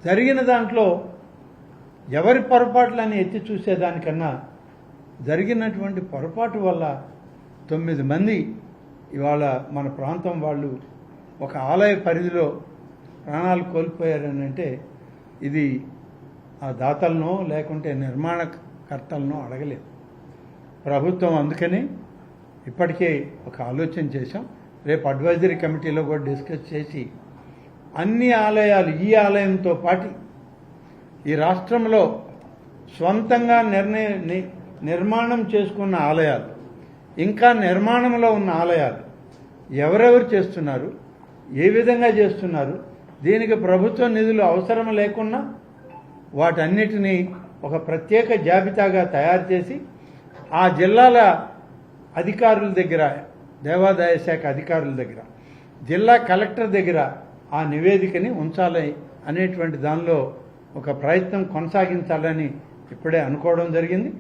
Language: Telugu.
జరిగిన దాంట్లో ఎవరి పొరపాట్లని ఎత్తి చూసేదానికన్నా జరిగినటువంటి పొరపాటు వల్ల 9 మంది ఇవాళ మన ప్రాంతం వాళ్ళు ఒక ఆలయ పరిధిలో ప్రాణాలు కోల్పోయారని అంటే ఇది ఆ దాతలనో లేకుంటే నిర్మాణకర్తలనో అడగలేదు. ప్రభుత్వం అందుకని ఇప్పటికే ఒక ఆలోచన చేశాం. రేపు అడ్వైజరీ కమిటీలో కూడా డిస్కస్ చేసి అన్ని ఆలయాలు ఈ ఆలయంతో పాటు ఈ రాష్ట్రంలో స్వంతంగా నిర్మాణం చేసుకున్న ఆలయాలు, ఇంకా నిర్మాణంలో ఉన్న ఆలయాలు ఎవరెవరు చేస్తున్నారు, ఏ విధంగా చేస్తున్నారు, దీనికి ప్రభుత్వ నిధులు అవసరం లేకున్నా వాటన్నిటినీ ఒక ప్రత్యేక జాబితాగా తయారు చేసి ఆ జిల్లాల అధికారుల దగ్గర, దేవాదాయ శాఖ అధికారుల దగ్గర, జిల్లా కలెక్టర్ దగ్గర ఆ నివేదికని ఉంచాలి అనేటువంటి దానిలో ఒక ప్రయత్నం కొనసాగించాలని ఇప్పుడే అనుకోవడం జరిగింది.